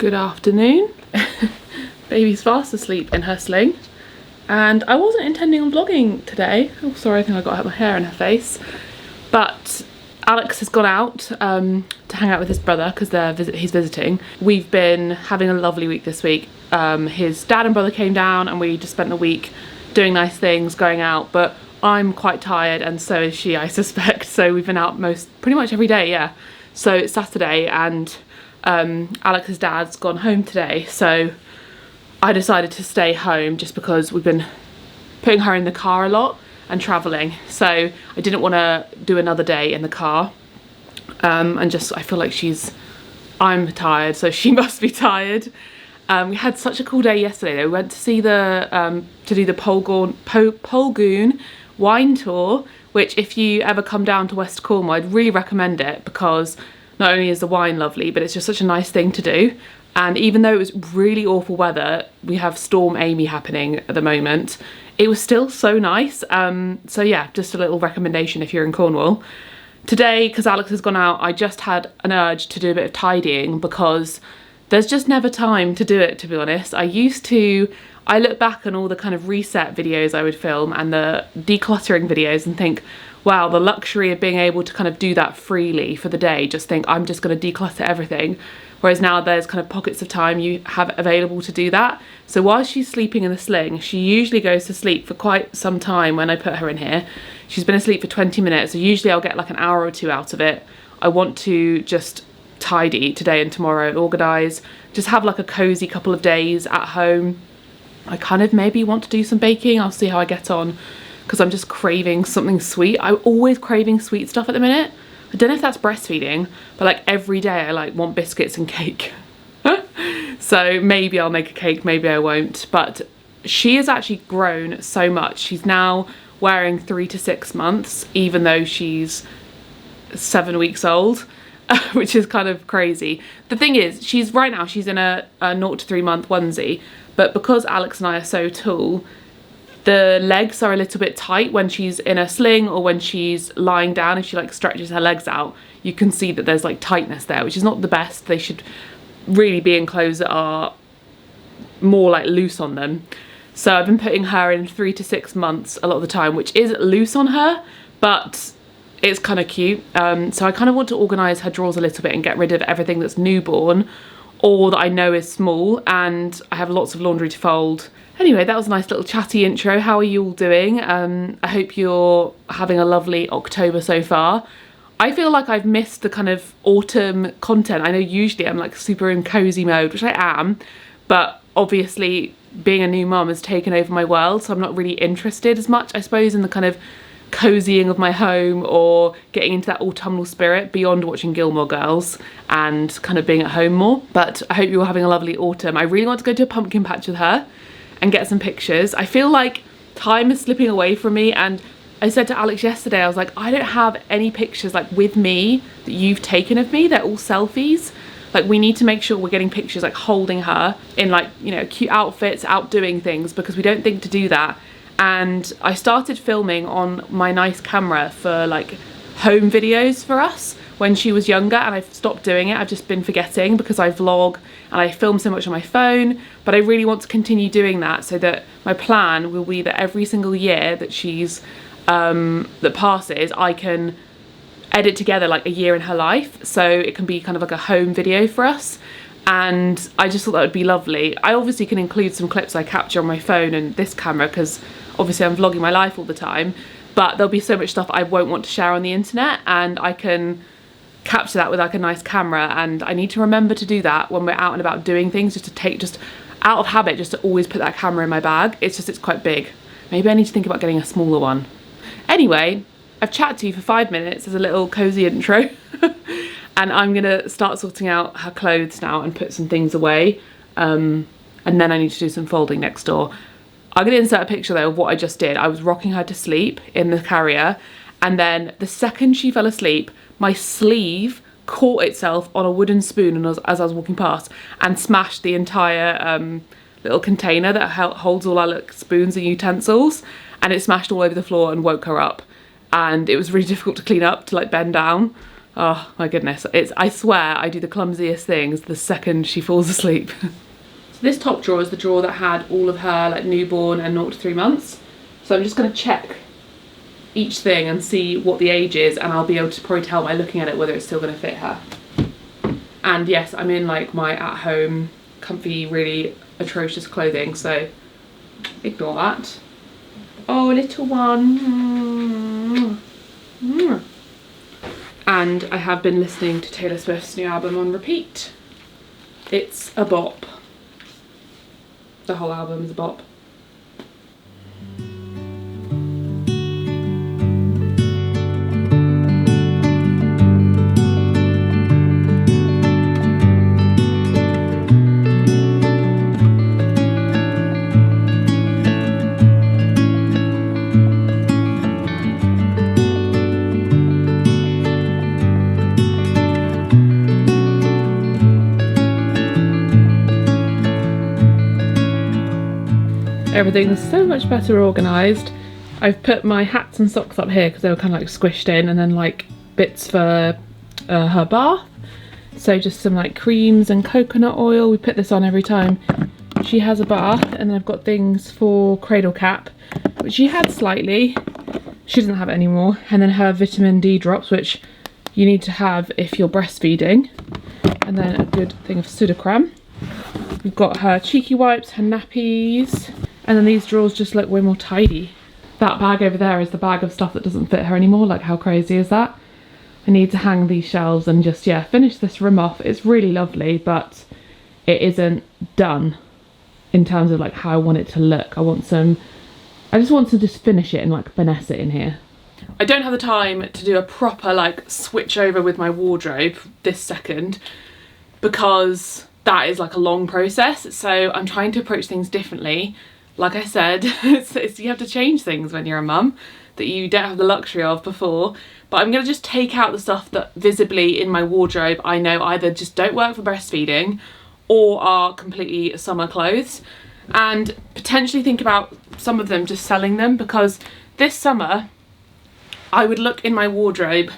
Good afternoon. Baby's fast asleep in her sling. And I wasn't intending on vlogging today. Oh, sorry, I think I got my hair in her face. But Alex has gone out to hang out with his brother because he's visiting. We've been having a lovely week this week. His dad and brother came down and we just spent the week doing nice things, going out. But I'm quite tired and so is she, I suspect. So we've been out pretty much every day, yeah. So it's Saturday and Alex's dad's gone home today. So I decided to stay home just because we've been putting her in the car a lot and travelling. So I didn't want to do another day in the car. And just, I feel like I'm tired, so she must be tired. We had such a cool day yesterday though. We went to see to do the Polgoon wine tour, which if you ever come down to West Cornwall, I'd really recommend it because not only is the wine lovely, but it's just such a nice thing to do. And even though it was really awful weather, we have Storm Amy happening at the moment, it was still so nice. So yeah, just a little recommendation if you're in Cornwall. Today, because Alex has gone out, I just had an urge to do a bit of tidying because there's just never time to do it, to be honest. I look back on all the kind of reset videos I would film and the decluttering videos and think, wow, the luxury of being able to kind of do that freely for the day. Just think, I'm just going to declutter everything. Whereas now there's kind of pockets of time you have available to do that. So while she's sleeping in the sling, she usually goes to sleep for quite some time when I put her in here. She's been asleep for 20 minutes. So usually I'll get like an hour or two out of it. I want to just tidy today and tomorrow and organise. Just have like a cosy couple of days at home. I kind of maybe want to do some baking. I'll see how I get on because I'm just craving something sweet. I'm always craving sweet stuff at the minute. I don't know if that's breastfeeding, but like every day I like want biscuits and cake. So maybe I'll make a cake, maybe I won't. But she has actually grown so much. She's now wearing 3 to 6 months, even though she's 7 weeks old, which is kind of crazy. The thing is, right now she's in a 0 to 3 month onesie, but because Alex and I are so tall, the legs are a little bit tight when she's in a sling or when she's lying down. If she like stretches her legs out, you can see that there's like tightness there, which is not the best. They should really be in clothes that are more like loose on them. So I've been putting her in 3 to 6 months a lot of the time, which is loose on her, but it's kind of cute. So I kind of want to organise her drawers a little bit and get rid of everything that's newborn or that I know is small, and I have lots of laundry to fold. Anyway, that was a nice little chatty intro. How are you all doing? I hope you're having a lovely October so far. I feel like I've missed the kind of autumn content. I know usually I'm like super in cozy mode, which I am, but obviously being a new mum has taken over my world, so I'm not really interested as much, I suppose, in the kind of cozying of my home or getting into that autumnal spirit beyond watching Gilmore Girls and kind of being at home more. But I hope you're having a lovely autumn. I really want to go to a pumpkin patch with her and get some pictures. I feel like time is slipping away from me, and I said to Alex yesterday, I was like, I don't have any pictures like with me that you've taken of me. They're all selfies. Like, we need to make sure we're getting pictures like holding her in like, you know, cute outfits, out doing things, because we don't think to do that. And I started filming on my nice camera for like home videos for us when she was younger, and I've stopped doing it. I've just been forgetting because I vlog and I film so much on my phone, but I really want to continue doing that, so that my plan will be that every single year that she's that passes, I can edit together like a year in her life, so it can be kind of like a home video for us. And I just thought that would be lovely. I obviously can include some clips I capture on my phone and this camera because obviously I'm vlogging my life all the time, but there'll be so much stuff I won't want to share on the internet, and I can capture that with like a nice camera. And I need to remember to do that when we're out and about doing things, just out of habit, just to always put that camera in my bag. It's quite big. Maybe I need to think about getting a smaller one. Anyway, I've chatted to you for 5 minutes as a little cozy intro. And I'm gonna start sorting out her clothes now and put some things away. And then I need to do some folding next door. I'm gonna insert a picture though of what I just did. I was rocking her to sleep in the carrier, and then the second she fell asleep, my sleeve caught itself on a wooden spoon as I was walking past and smashed the entire little container that holds all our like, spoons and utensils, and it smashed all over the floor and woke her up. And it was really difficult to clean up, to like bend down. Oh my goodness, I swear I do the clumsiest things the second she falls asleep. So this top drawer is the drawer that had all of her like newborn and 0 to 3 months. So I'm just going to check each thing and see what the age is, and I'll be able to probably tell by looking at it whether it's still going to fit her. And yes, I'm in like my at-home comfy really atrocious clothing, so ignore that. Oh, little one. And I have been listening to Taylor Swift's new album on repeat. It's a bop. The whole album is a bop. Everything's so much better organised. I've put my hats and socks up here because they were kind of like squished in, and then like bits for her bath. So just some like creams and coconut oil. We put this on every time she has a bath. And then I've got things for cradle cap, which she had slightly. She doesn't have it anymore. And then her vitamin D drops, which you need to have if you're breastfeeding. And then a good thing of Sudocrem. We've got her cheeky wipes, her nappies. And then these drawers just look way more tidy. That bag over there is the bag of stuff that doesn't fit her anymore. Like, how crazy is that? I need to hang these shelves and just, yeah, finish this room off. It's really lovely, but it isn't done in terms of like how I want it to look. I just want to just finish it and like finesse it in here. I don't have the time to do a proper like switch over with my wardrobe this second, because that is like a long process. So I'm trying to approach things differently. Like I said, you have to change things when you're a mum that you don't have the luxury of before. But I'm going to just take out the stuff that visibly in my wardrobe I know either just don't work for breastfeeding or are completely summer clothes, and potentially think about some of them just selling them, because this summer I would look in my wardrobe,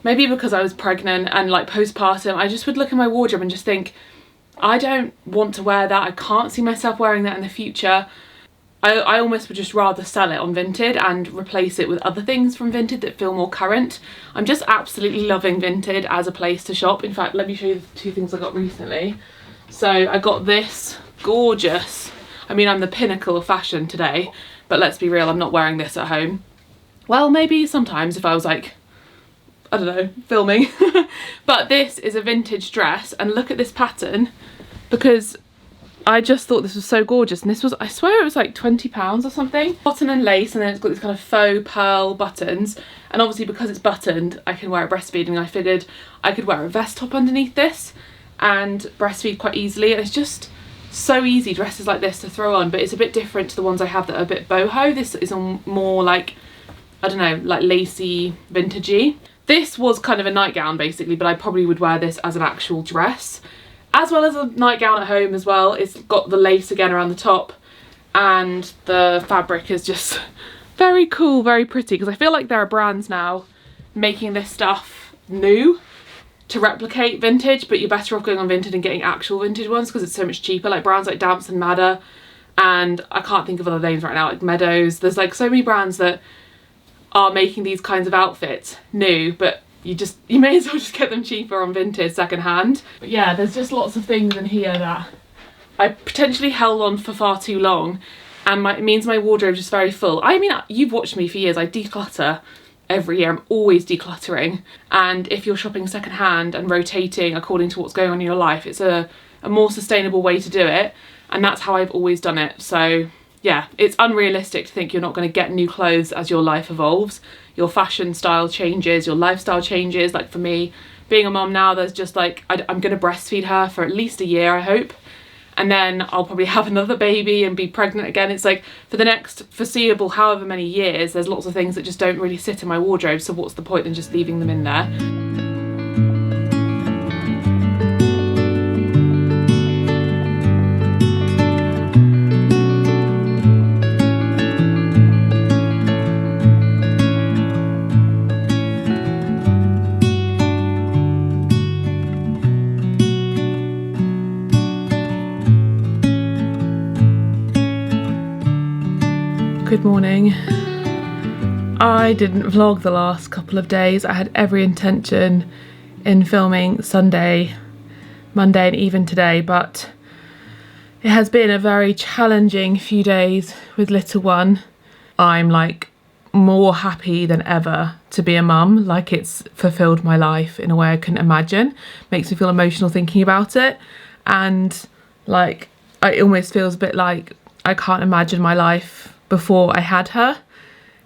maybe because I was pregnant and like postpartum, I just would look in my wardrobe and just think, I don't want to wear that. I can't see myself wearing that in the future. I almost would just rather sell it on Vinted and replace it with other things from Vinted that feel more current. I'm just absolutely loving Vinted as a place to shop. In fact, let me show you the 2 things I got recently. So I got this gorgeous, I mean, I'm the pinnacle of fashion today, but let's be real, I'm not wearing this at home. Well, maybe sometimes if I was like, I don't know, filming. But this is a vintage dress, and look at this pattern, because I just thought this was so gorgeous. And this was, I swear it was like £20 or something. Cotton and lace, and then it's got these kind of faux pearl buttons. And obviously because it's buttoned, I can wear it breastfeeding. I figured I could wear a vest top underneath this and breastfeed quite easily. And it's just so easy, dresses like this to throw on, but it's a bit different to the ones I have that are a bit boho. This is on more like, I don't know, like lacy, vintagey. This was kind of a nightgown basically, but I probably would wear this as an actual dress, as well as a nightgown at home as well. It's got the lace again around the top, and the fabric is just very cool, very pretty, because I feel like there are brands now making this stuff new to replicate vintage, but you're better off going on Vinted and getting actual vintage ones because it's so much cheaper. Like brands like Damps and Madder, and I can't think of other names right now, like Meadows. There's like so many brands that are making these kinds of outfits new, but you may as well just get them cheaper on Vinted secondhand. But yeah, there's just lots of things in here that I potentially held on for far too long, and it means my wardrobe is just very full. I mean, you've watched me for years, I declutter every year. I'm always decluttering, and if you're shopping secondhand and rotating according to what's going on in your life, it's a more sustainable way to do it, and that's how I've always done it. So yeah, it's unrealistic to think you're not going to get new clothes as your life evolves. Your fashion style changes, your lifestyle changes. Like for me, being a mum now, there's just like, I'm going to breastfeed her for at least a year, I hope. And then I'll probably have another baby and be pregnant again. It's like for the next foreseeable however many years, there's lots of things that just don't really sit in my wardrobe. So what's the point in just leaving them in there? Good morning. I didn't vlog the last couple of days. I had every intention in filming Sunday, Monday and even today, but it has been a very challenging few days with little one. I'm like more happy than ever to be a mum. Like, it's fulfilled my life in a way I couldn't imagine. Makes me feel emotional thinking about it, and like it almost feels a bit like I can't imagine my life before I had her,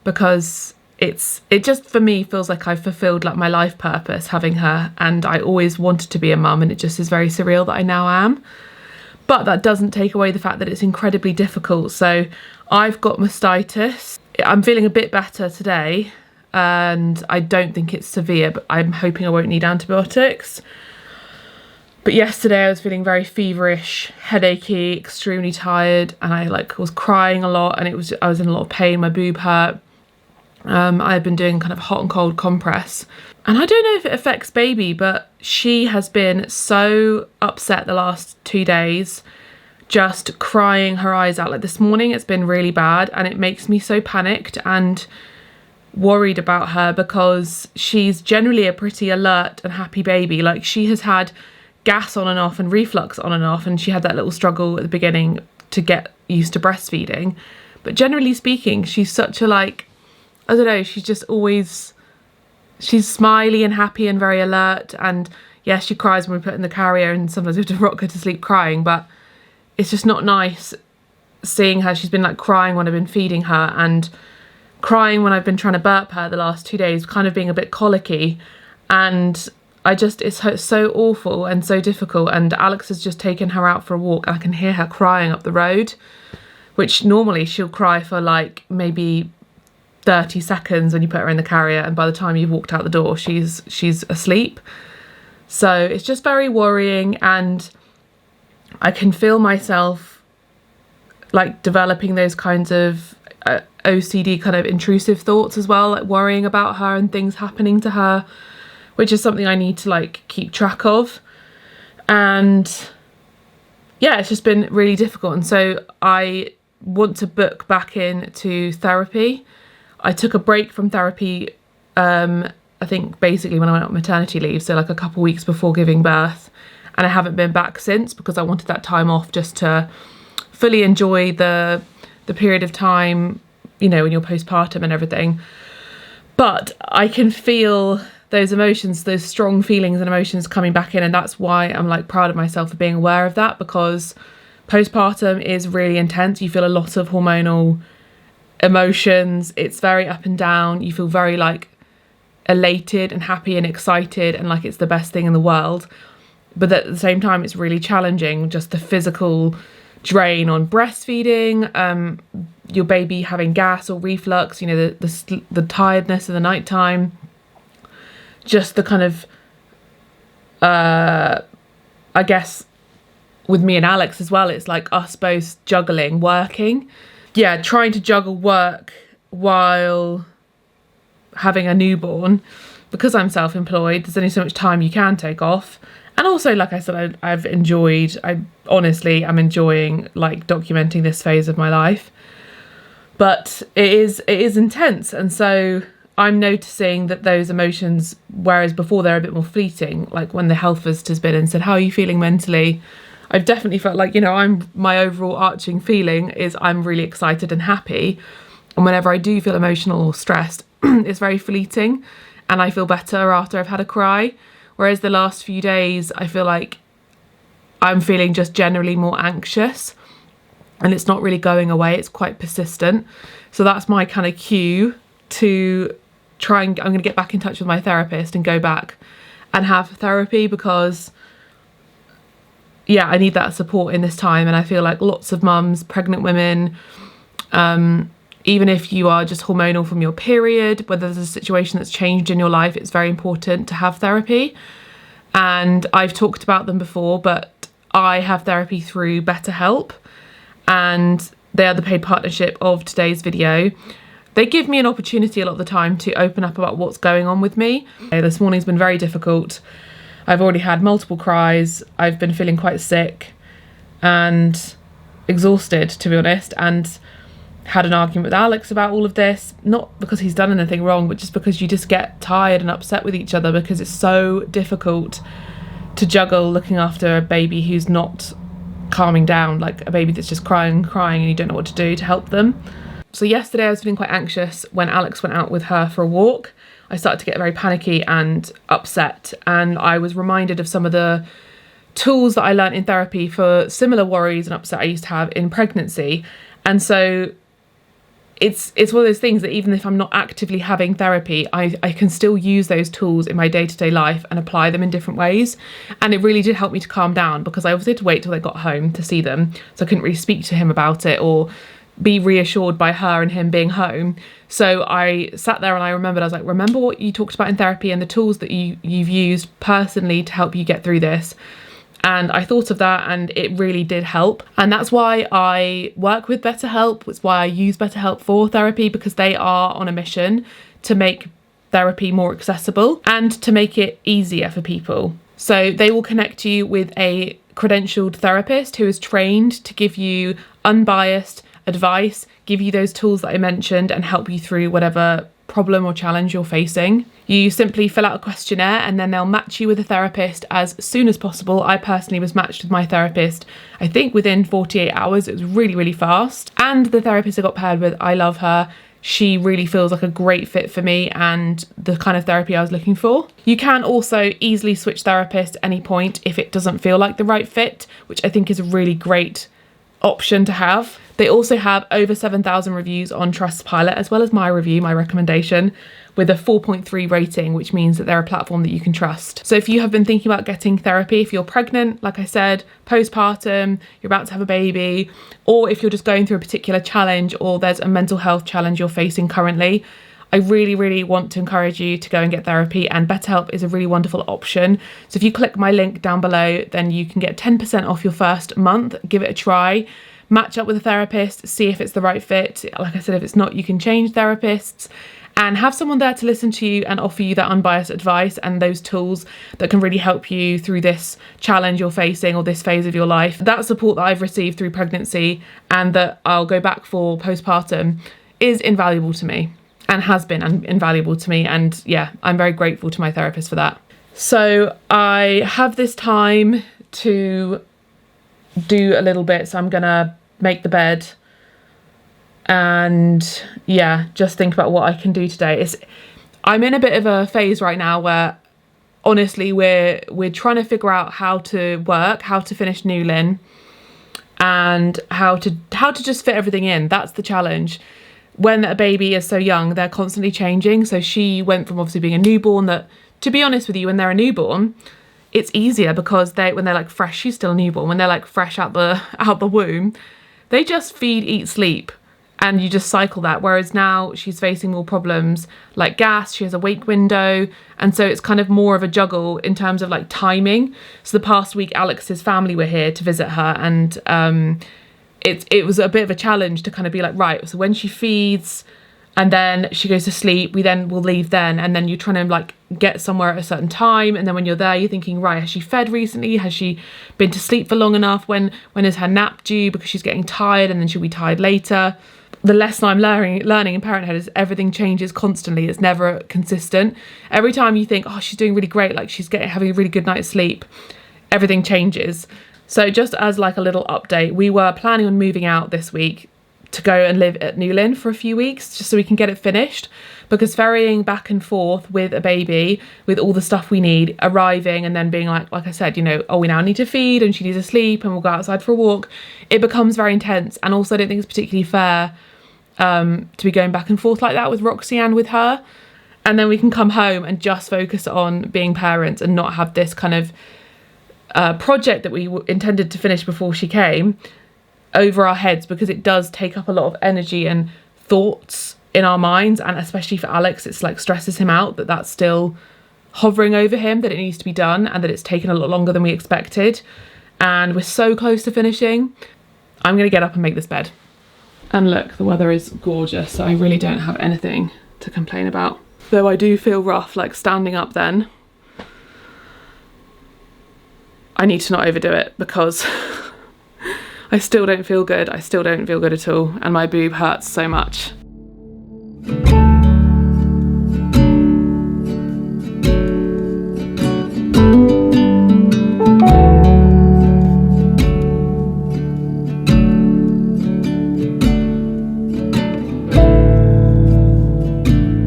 because it just for me feels like I've fulfilled like my life purpose having her, and I always wanted to be a mum, and it just is very surreal that I now am. But that doesn't take away the fact that it's incredibly difficult. So I've got mastitis. I'm feeling a bit better today, and I don't think it's severe, but I'm hoping I won't need antibiotics. But yesterday I was feeling very feverish, headachy, extremely tired, and I was crying a lot, and I was in a lot of pain. My boob hurt. I've been doing kind of hot and cold compress, and I don't know if it affects baby, but she has been so upset the last 2 days, just crying her eyes out. Like this morning it's been really bad, and it makes me so panicked and worried about her, because she's generally a pretty alert and happy baby. Like, she has had gas on and off and reflux on and off, and she had that little struggle at the beginning to get used to breastfeeding, but generally speaking she's such a I don't know, she's just always, she's smiley and happy and very alert. And yes, she cries when we put her in the carrier, and sometimes we have to rock her to sleep crying, but it's just not nice seeing her. She's been crying when I've been feeding her, and crying when I've been trying to burp her the last 2 days, kind of being a bit colicky, and it's so awful and so difficult. And Alex has just taken her out for a walk, and I can hear her crying up the road, which normally she'll cry for maybe 30 seconds when you put her in the carrier, and by the time you've walked out the door she's asleep. So it's just very worrying, and I can feel myself developing those kinds of OCD kind of intrusive thoughts as well, worrying about her and things happening to her, which is something I need to keep track of. And yeah, it's just been really difficult, and so I want to book back into therapy. I took a break from therapy, I think basically when I went on maternity leave, so a couple weeks before giving birth, and I haven't been back since, because I wanted that time off just to fully enjoy the period of time, when you're postpartum and everything. But I can feel those emotions, those strong feelings and emotions coming back in, and that's why I'm proud of myself for being aware of that, because postpartum is really intense. You feel a lot of hormonal emotions. It's very up and down. You feel very elated and happy and excited, and it's the best thing in the world. But at the same time it's really challenging, just the physical drain on breastfeeding, your baby having gas or reflux, the tiredness in the nighttime, just the kind of I guess with me and Alex as well, it's us both juggling working. Yeah, trying to juggle work while having a newborn, because I'm self-employed, there's only so much time you can take off. And also, like I said, I honestly am enjoying documenting this phase of my life, but it is intense. And so I'm noticing that those emotions, whereas before they're a bit more fleeting, when the health visitor has been and said, how are you feeling mentally? I've definitely felt my overall arching feeling is I'm really excited and happy. And whenever I do feel emotional or stressed, it's very fleeting, and I feel better after I've had a cry. Whereas the last few days, I feel I'm feeling just generally more anxious, and it's not really going away. It's quite persistent. So that's my kind of cue to I'm going to get back in touch with my therapist and go back and have therapy, because yeah, I need that support in this time. And I feel lots of mums, pregnant women, even if you are just hormonal from your period, whether there's a situation that's changed in your life, it's very important to have therapy. And I've talked about them before, but I have therapy through BetterHelp, and they are the paid partnership of today's video. They give me an opportunity a lot of the time to open up about what's going on with me. This morning's been very difficult. I've already had multiple cries. I've been feeling quite sick and exhausted, to be honest. And had an argument with Alex about all of this, not because he's done anything wrong, but just because you just get tired and upset with each other, because it's so difficult to juggle looking after a baby who's not calming down, like a baby that's just crying and crying and you don't know what to do to help them. So yesterday I was feeling quite anxious when Alex went out with her for a walk. I started to get very panicky and upset, and I was reminded of some of the tools that I learned in therapy for similar worries and upset I used to have in pregnancy. And so it's one of those things that even if I'm not actively having therapy, I can still use those tools in my day-to-day life and apply them in different ways. And it really did help me to calm down, because I obviously had to wait till they got home to see them, so I couldn't really speak to him about it or be reassured by her and him being home. So I sat there and I remembered, I was like, remember what you talked about in therapy and the tools that you've used personally to help you get through this. And I thought of that, and it really did help. And that's why I work with BetterHelp. It's why I use BetterHelp for therapy, because they are on a mission to make therapy more accessible and to make it easier for people. So they will connect you with a credentialed therapist who is trained to give you unbiased advice, give you those tools that I mentioned, and help you through whatever problem or challenge you're facing. You simply fill out a questionnaire and then they'll match you with a therapist as soon as possible. I personally was matched with my therapist, I think within 48 hours. It was really, really fast. And the therapist I got paired with, I love her. She really feels like a great fit for me and the kind of therapy I was looking for. You can also easily switch therapists at any point if it doesn't feel like the right fit, which I think is a really great option to have. They also have over 7,000 reviews on Trustpilot, as well as my review, my recommendation, with a 4.3 rating, which means that they're a platform that you can trust. So if you have been thinking about getting therapy, if you're pregnant, like I said, postpartum, you're about to have a baby, or if you're just going through a particular challenge or there's a mental health challenge you're facing currently, I really, really want to encourage you to go and get therapy, and BetterHelp is a really wonderful option. So if you click my link down below, then you can get 10% off your first month. Give it a try. Match up with a therapist, see if it's the right fit. Like I said, if it's not, you can change therapists, and have someone there to listen to you and offer you that unbiased advice and those tools that can really help you through this challenge you're facing or this phase of your life. That support that I've received through pregnancy and that I'll go back for postpartum is invaluable to me, and has been invaluable to me. And yeah, I'm very grateful to my therapist for that. So I have this time to do a little bit, so I'm gonna make the bed and yeah, just think about what I can do today. I'm in a bit of a phase right now where honestly we're trying to figure out how to work, how to finish Newlyn, and how to just fit everything in. That's the challenge. When a baby is so young, they're constantly changing. So she went from obviously being a newborn, that, to be honest with you, when they're a newborn, it's easier because when they're like fresh, she's still a newborn, when they're like fresh out the womb, they just feed, eat, sleep, and you just cycle that. Whereas now she's facing more problems like gas, she has a wake window, and so it's kind of more of a juggle in terms of like timing. So the past week, Alex's family were here to visit her, and it was a bit of a challenge to kind of be like, right, so when she feeds and then she goes to sleep, we then will leave then, and then you're trying to like get somewhere at a certain time, and then when you're there you're thinking, right, has she fed recently, has she been to sleep for long enough, when is her nap due, because she's getting tired and then she'll be tired later. The lesson I'm learning in parenthood is everything changes constantly. It's never consistent. Every time you think, oh, she's doing really great, like she's having a really good night's sleep, everything changes. So just as like a little update, we were planning on moving out this week to go and live at Newlyn for a few weeks, just so we can get it finished, because ferrying back and forth with a baby, with all the stuff we need, arriving and then being like I said, oh, we now need to feed and she needs to sleep and we'll go outside for a walk, it becomes very intense. And also I don't think it's particularly fair to be going back and forth like that with Roxy and with her. And then we can come home and just focus on being parents and not have this kind of project that we intended to finish before she came over our heads, because it does take up a lot of energy and thoughts in our minds. And especially for Alex, it's like stresses him out that that's still hovering over him, that it needs to be done and that it's taken a lot longer than we expected. And we're so close to finishing. I'm gonna get up and make this bed. And look, the weather is gorgeous, so I really don't have anything to complain about. Though I do feel rough, like standing up then. I need to not overdo it, because I still don't feel good. I still don't feel good at all. And my boob hurts so much.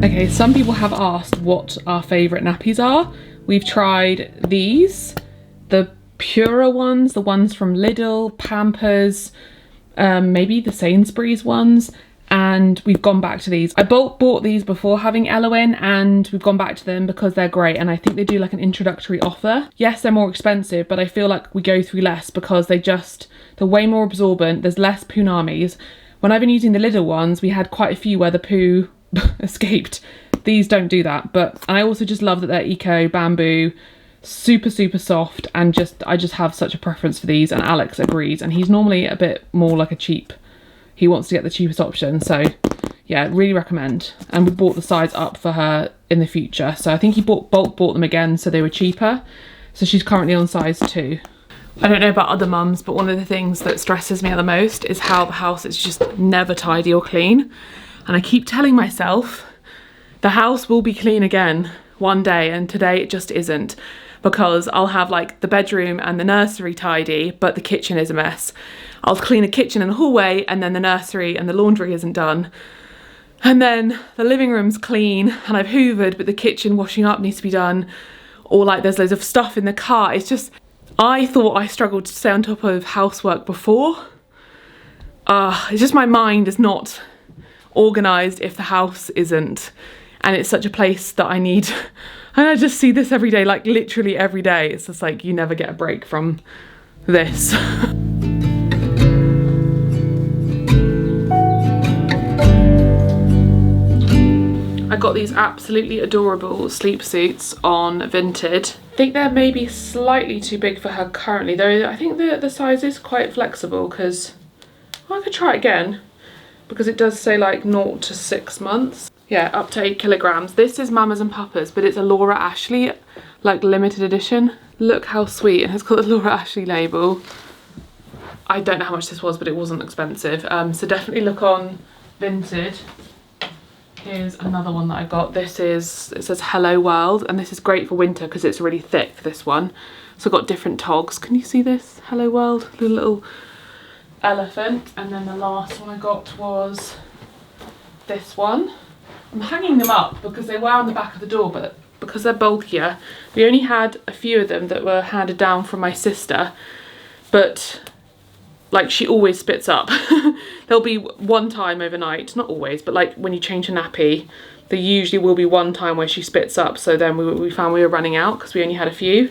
Okay, some people have asked what our favourite nappies are. We've tried these, the purer ones, the ones from Lidl, Pampers, maybe the Sainsbury's ones, and we've gone back to these. I bulk bought these before having Ella in, and we've gone back to them because they're great, and I think they do like an introductory offer. Yes, they're more expensive, but I feel like we go through less because they're way more absorbent. There's less punamis. When I've been using the Lidl ones, we had quite a few where the poo escaped. These don't do that, but I also just love that they're eco bamboo, super soft, and I just have such a preference for these, and Alex agrees, and he's normally a bit more like he wants to get the cheapest option, so yeah, really recommend. And we bought the size up for her in the future, so I think he bulk bought them again so they were cheaper, so she's currently on size 2. I don't know about other mums, but one of the things that stresses me the most is how the house is just never tidy or clean, and I keep telling myself the house will be clean again one day, and today it just isn't, because I'll have like the bedroom and the nursery tidy, but the kitchen is a mess. I'll clean the kitchen and the hallway, and then the nursery and the laundry isn't done. And then the living room's clean and I've hoovered, but the kitchen washing up needs to be done. Or like there's loads of stuff in the car. It's just, I thought I struggled to stay on top of housework before. It's just my mind is not organised if the house isn't. And it's such a place that I need. And I just see this every day, like literally every day. It's just like you never get a break from this. I got these absolutely adorable sleep suits on Vinted. I think they're maybe slightly too big for her currently, though I think the size is quite flexible, because I could try it again, because it does say like 0 to 6 months. Yeah, up to 8 kilograms. This is Mamas and Papas, but it's a Laura Ashley, like limited edition. Look how sweet, and it's got the Laura Ashley label. I don't know how much this was, but it wasn't expensive. So definitely look on Vinted. Here's another one that I got. It says Hello World, and this is great for winter because it's really thick, this one. So I've got different togs. Can you see this? Hello World, little elephant. And then the last one I got was this one. I'm hanging them up because they were on the back of the door, but because they're bulkier, we only had a few of them that were handed down from my sister, but like she always spits up. There'll be one time overnight, not always, but like when you change a nappy, there usually will be one time where she spits up, so then we found we were running out because we only had a few.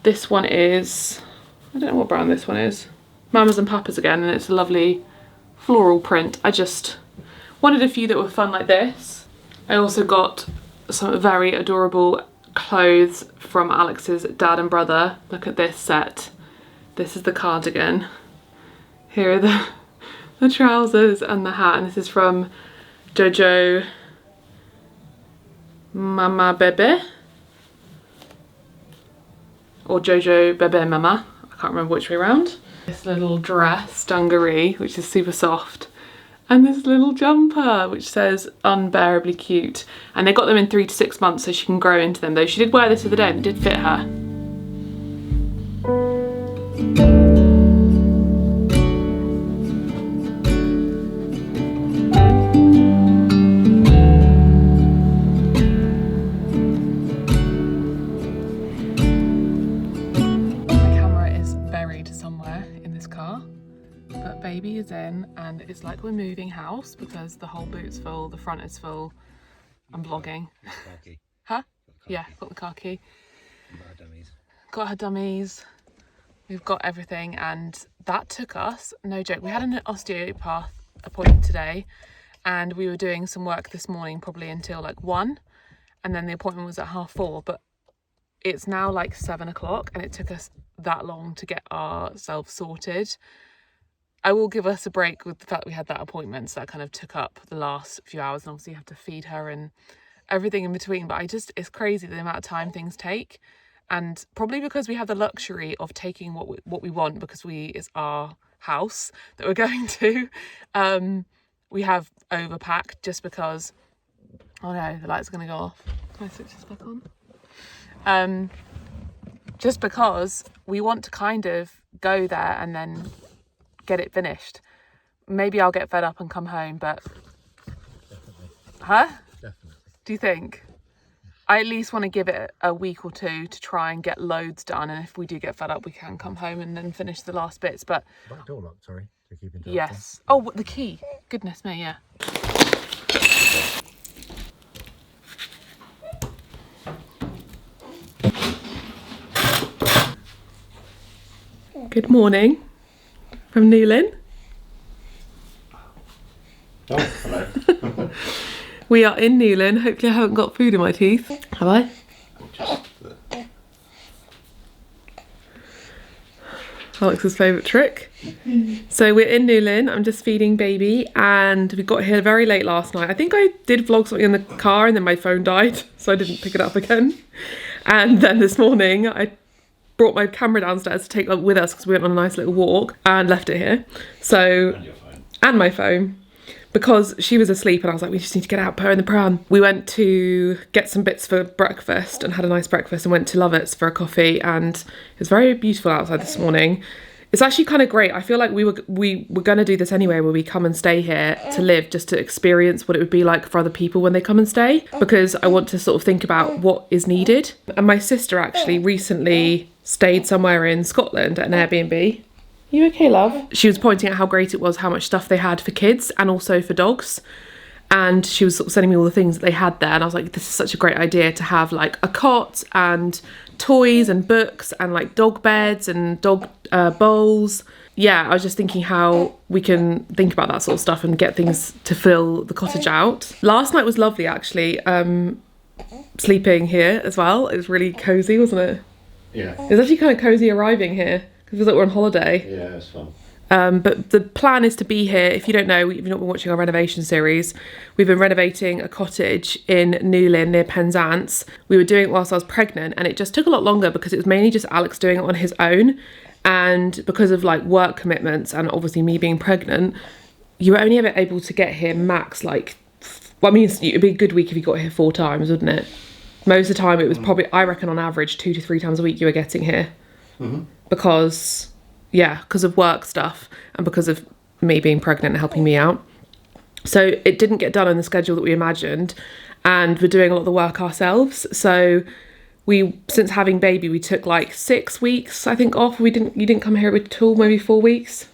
This one is, I don't know what brand this one is. Mamas and Papas again, and it's a lovely floral print. I just wanted a few that were fun like this. I also got some very adorable clothes from Alex's dad and brother. Look at this set. This is the cardigan. Here are the trousers and the hat, and this is from Jojo Mama Bebe, or Jojo Bebe Mama, I can't remember which way around. This little dress, dungaree, which is super soft, and this little jumper which says unbearably cute, and they got them in 3 to 6 months so she can grow into them, though she did wear this the other day and it did fit her. Baby is in, and it's like we're moving house because the whole boot's full, the front is full. I'm vlogging. Huh? Yeah, got the car key. Got her dummies. We've got everything, and that took us, no joke, we had an osteopath appointment today, and we were doing some work this morning probably until like 1, and then the appointment was at 4:30, but it's now like 7 o'clock and it took us that long to get ourselves sorted. I will give us a break with the fact that we had that appointment, so that kind of took up the last few hours, and obviously you have to feed her and everything in between, but it's crazy the amount of time things take, and probably because we have the luxury of taking what we want, because it's our house that we're going to. We have overpacked just because, oh no, the lights are going to go off. Can I switch this back on? Just because we want to kind of go there and then get it finished. Maybe I'll get fed up and come home, but... Definitely. Huh? Definitely. Do you think? I at least want to give it a week or two to try and get loads done, and if we do get fed up we can come home and then finish the last bits. But Back door locked, sorry, to keep interrupting. yes. Oh, what, the key? Goodness me, yeah. Good morning from Newlyn. Oh, hello. We are in Newlyn. Hopefully I haven't got food in my teeth. Have I? Alex's favourite trick. So we're in Newlyn. I'm just feeding baby and we got here very late last night. I think I did vlog something in the car and then my phone died, so I didn't pick it up again. And then this morning I brought my camera downstairs to take it with us because we went on a nice little walk and left it here. So, And your phone. And my phone. Because she was asleep and I was like, we just need to get out, put her in the pram. We went to get some bits for breakfast and had a nice breakfast and went to Lovett's for a coffee, and it was very beautiful outside this morning. It's actually kind of great. I feel like we were going to do this anyway, where we come and stay here to live, just to experience what it would be like for other people when they come and stay, because I want to sort of think about what is needed. And my sister actually recently stayed somewhere in Scotland at an Airbnb. You okay, love? She was pointing out how great it was, how much stuff they had for kids and also for dogs. And she was sort of sending me all the things that they had there. And I was like, this is such a great idea to have like a cot and toys and books and like dog beds and dog bowls. Yeah, I was just thinking how we can think about that sort of stuff and get things to fill the cottage out. Last night was lovely, actually. Sleeping here as well. It was really cozy, wasn't it? Yeah. It was actually kind of cozy arriving here. It feels like we're on holiday. Yeah, it's fun. But the plan is to be here. If you don't know, you've not been watching our renovation series, we've been renovating a cottage in Newlyn near Penzance. We were doing it whilst I was pregnant, and it just took a lot longer because it was mainly just Alex doing it on his own. And because of like work commitments and obviously me being pregnant, you were only ever able to get here max like, well, I mean, it'd be a good week if you got here 4 times, wouldn't it? Most of the time it was probably, I reckon on average, 2 to 3 times a week you were getting here. Mm-hmm. Because of work stuff and because of me being pregnant and helping me out. So it didn't get done on the schedule that we imagined, and we're doing a lot of the work ourselves. So since having baby, we took like 6 weeks, I think, off. You didn't come here at all, maybe 4 weeks?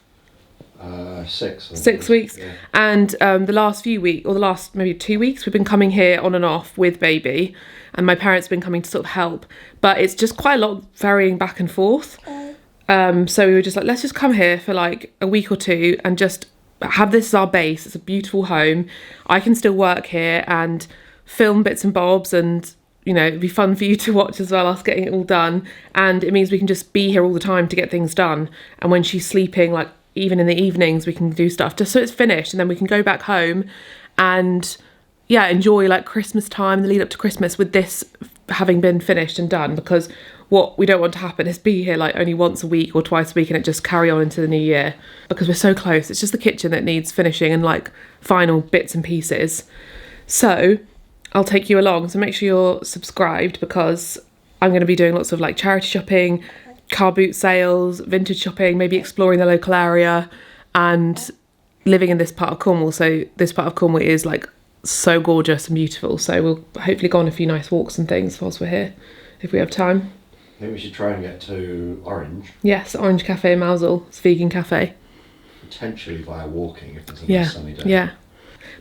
6. 6 weeks. Yeah. And the last few weeks, or the last maybe 2 weeks, we've been coming here on and off with baby, and my parents have been coming to sort of help. But it's just quite a lot of varying back and forth. So we were just like, let's just come here for like a week or 2 and just have this as our base. It's a beautiful home. I can still work here and film bits and bobs, and you know, it'd be fun for you to watch as well, us getting it all done. And it means we can just be here all the time to get things done. And when she's sleeping, like even in the evenings, we can do stuff just so it's finished, and then we can go back home and yeah, enjoy like Christmas time, the lead up to Christmas with this having been finished and done. Because what we don't want to happen is be here like only once a week or twice a week and it just carry on into the new year, because we're so close. It's just the kitchen that needs finishing and like final bits and pieces. So I'll take you along, so make sure you're subscribed, because I'm going to be doing lots of like charity shopping, car boot sales, vintage shopping, maybe exploring the local area and living in this part of Cornwall. So this part of Cornwall is like so gorgeous and beautiful, so we'll hopefully go on a few nice walks and things whilst we're here if we have time. I think we should try and get to Orange. Yes, Orange Cafe in Mousehole. It's a vegan cafe. Potentially via walking if it's a Yeah, nice sunny day. yeah.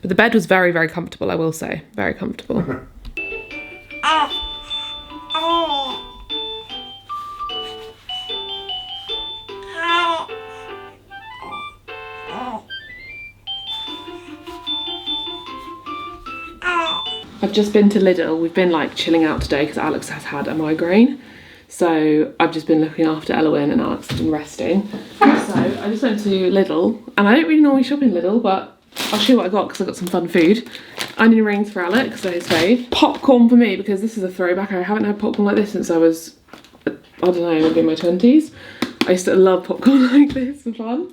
But the bed was very, very comfortable, I will say. Very comfortable. I've just been to Lidl. We've been like chilling out today because Alex has had a migraine. So I've just been looking after Elowen and Alex has been resting. So I just went to Lidl, and I don't really normally shop in Lidl, but I'll show you what I got because I got some fun food. Onion rings for Alex, they're his fave. Popcorn for me because this is a throwback. I haven't had popcorn like this since I was, I don't know, maybe in my 20s. I used to love popcorn like this and fun.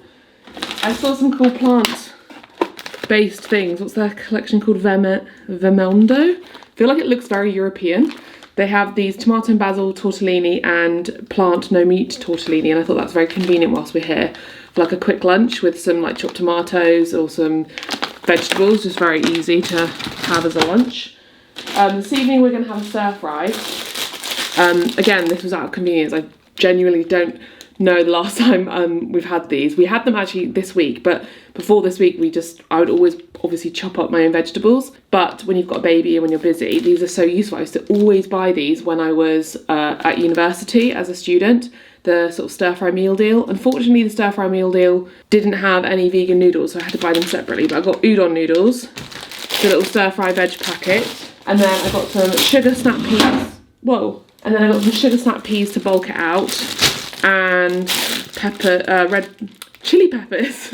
I saw some cool plant-based things. What's their collection called? Vermondo? I feel like it looks very European. They have these tomato and basil tortellini and plant no meat tortellini, and I thought that's very convenient whilst we're here for like a quick lunch with some like chopped tomatoes or some vegetables, just very easy to have as a lunch. This evening we're going to have a stir fry. Again, this was out of convenience. I genuinely don't know the last time we've had these. We had them actually this week, but before this week I would always obviously chop up my own vegetables, but when you've got a baby and when you're busy, these are so useful. I used to always buy these when I was at university as a student, the sort of stir fry meal deal. Unfortunately, the stir fry meal deal didn't have any vegan noodles, so I had to buy them separately, but I got udon noodles, the little stir fry veg packet, and then I got some sugar snap peas. Whoa. And then I got some sugar snap peas to bulk it out, and red chili peppers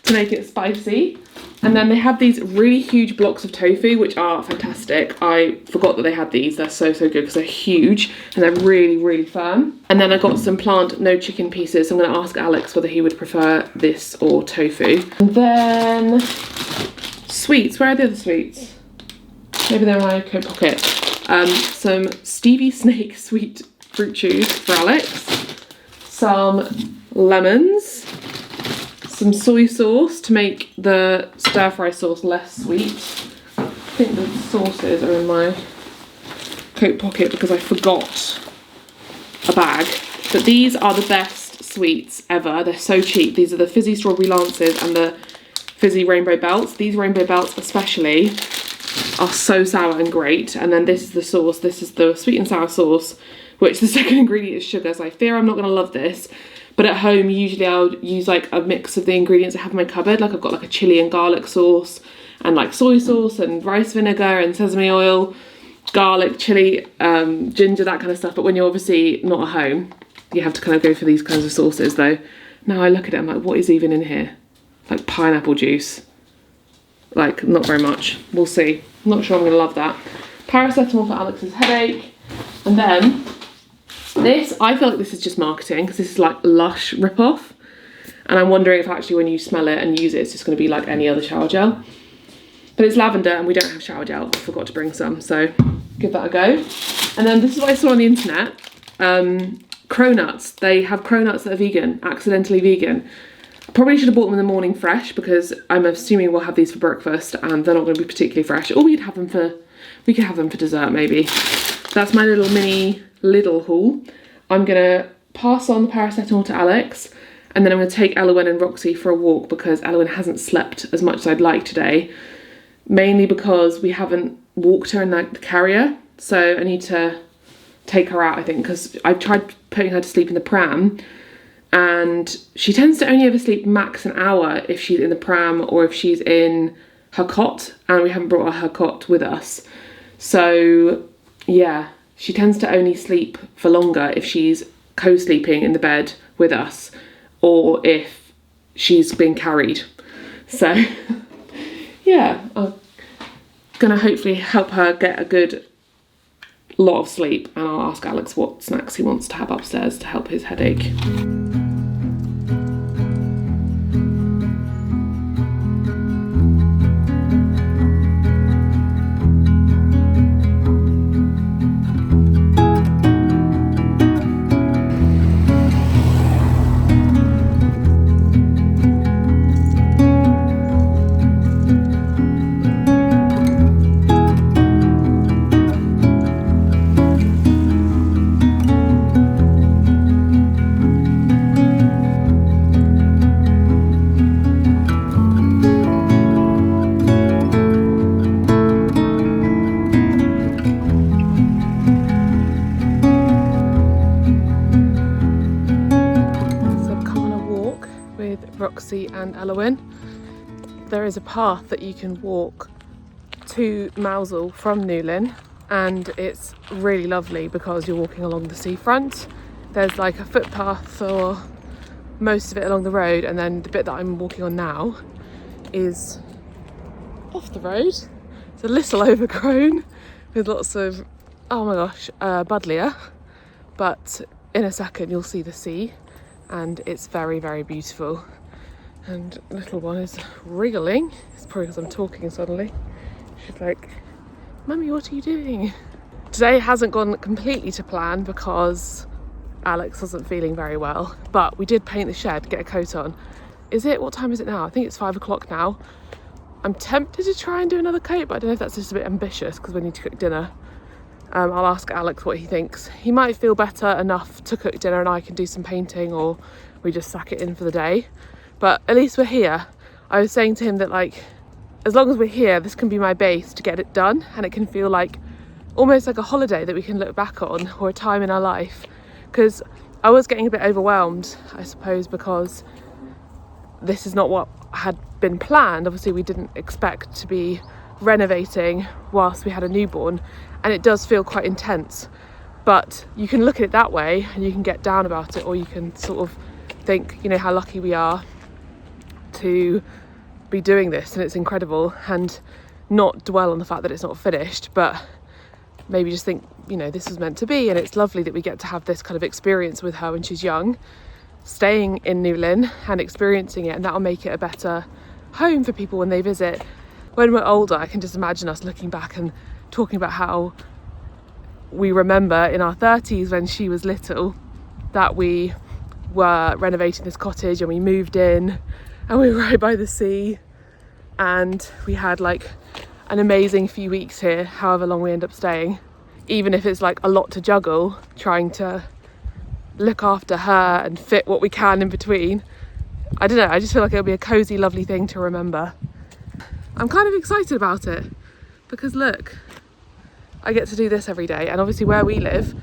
to make it spicy. And then they have these really huge blocks of tofu, which are fantastic. I forgot that they had these. They're so good because they're huge and they're really firm. And then I got some plant no chicken pieces. So I'm going to ask Alex whether he would prefer this or tofu. And then sweets. Where are the other sweets? Maybe they're in my coat pocket. Some Stevie Snake sweet fruit chews for Alex. Some lemons. Some soy sauce to make the stir fry sauce less sweet. I think the sauces are in my coat pocket because I forgot a bag. But these are the best sweets ever. They're so cheap. These are the fizzy strawberry lances and the fizzy rainbow belts. These rainbow belts especially are so sour and great. And then this is the sauce. This is the sweet and sour sauce, which the second ingredient is sugar. So I fear I'm not going to love this. But at home, usually I would use like a mix of the ingredients I have in my cupboard. Like I've got like a chili and garlic sauce and like soy sauce and rice vinegar and sesame oil, garlic, chili, ginger, that kind of stuff. But when you're obviously not at home, you have to kind of go for these kinds of sauces though. Now I look at it, I'm like, what is even in here? Like pineapple juice. Like not very much. We'll see. I'm not sure I'm gonna love that. Paracetamol for Alex's headache. And then this, I feel like this is just marketing because this is like Lush ripoff. And I'm wondering if actually when you smell it and use it, it's just going to be like any other shower gel. But it's lavender and we don't have shower gel. I forgot to bring some, so give that a go. And then this is what I saw on the internet. Cronuts. They have cronuts that are vegan, accidentally vegan. I probably should have bought them in the morning fresh because I'm assuming we'll have these for breakfast and they're not going to be particularly fresh. Or we could have them for dessert maybe. That's my little mini Lidl haul. I'm gonna pass on the paracetamol to Alex and then I'm gonna take Elowen and Roxy for a walk because Elowen hasn't slept as much as I'd like today, mainly because we haven't walked her in the carrier, so I need to take her out I think because I've tried putting her to sleep in the pram and she tends to only ever sleep max an hour if she's in the pram or if she's in her cot, and we haven't brought her cot with us, so yeah. She tends to only sleep for longer if she's co-sleeping in the bed with us or if she's been carried. So, yeah, I'm going to hopefully help her get a good lot of sleep, and I'll ask Alex what snacks he wants to have upstairs to help his headache. Roxy and Elowen. There is a path that you can walk to Mousehole from Newlyn, and it's really lovely because you're walking along the seafront. There's like a footpath for most of it along the road, and then the bit that I'm walking on now is off the road. It's a little overgrown with lots of, oh my gosh, buddleia, but in a second you'll see the sea and it's very beautiful. And little one is wriggling. It's probably because I'm talking suddenly. She's like, Mummy, what are you doing? Today hasn't gone completely to plan because Alex wasn't feeling very well, but we did paint the shed, get a coat on. What time is it now? I think it's 5 o'clock now. I'm tempted to try and do another coat, but I don't know if that's just a bit ambitious because we need to cook dinner. I'll ask Alex what he thinks. He might feel better enough to cook dinner and I can do some painting, or we just sack it in for the day. But at least we're here. I was saying to him that, like, as long as we're here, this can be my base to get it done, and it can feel like almost like a holiday that we can look back on, or a time in our life. Because I was getting a bit overwhelmed, I suppose, because this is not what had been planned. Obviously, we didn't expect to be renovating whilst we had a newborn, and it does feel quite intense. But you can look at it that way and you can get down about it, or you can sort of think, you know, how lucky we are to be doing this and it's incredible, and not dwell on the fact that it's not finished, but maybe just think, you know, this was meant to be, and it's lovely that we get to have this kind of experience with her when she's young, staying in New Lynn and experiencing it, and that'll make it a better home for people when they visit. When we're older, I can just imagine us looking back and talking about how we remember in our 30s when she was little that we were renovating this cottage and we moved in and we were right by the sea, and we had like an amazing few weeks here, however long we end up staying, even if it's like a lot to juggle, trying to look after her and fit what we can in between. I don't know, I just feel like it'll be a cozy, lovely thing to remember. I'm kind of excited about it because look, I get to do this every day, and obviously where we live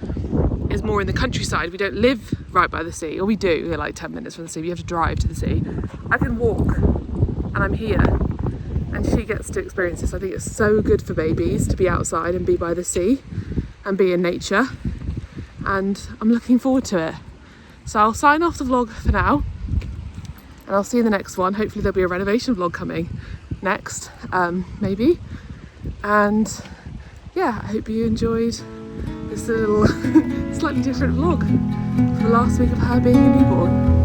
is more in the countryside. We don't live right by the sea, or we do, we're like 10 minutes from the sea, we have to drive to the sea. I can walk and I'm here, and she gets to experience this. I think it's so good for babies to be outside and be by the sea and be in nature, and I'm looking forward to it. So I'll sign off the vlog for now, and I'll see you in the next one. Hopefully there'll be a renovation vlog coming next, maybe. And yeah, I hope you enjoyed this little slightly different vlog for the last week of her being a newborn.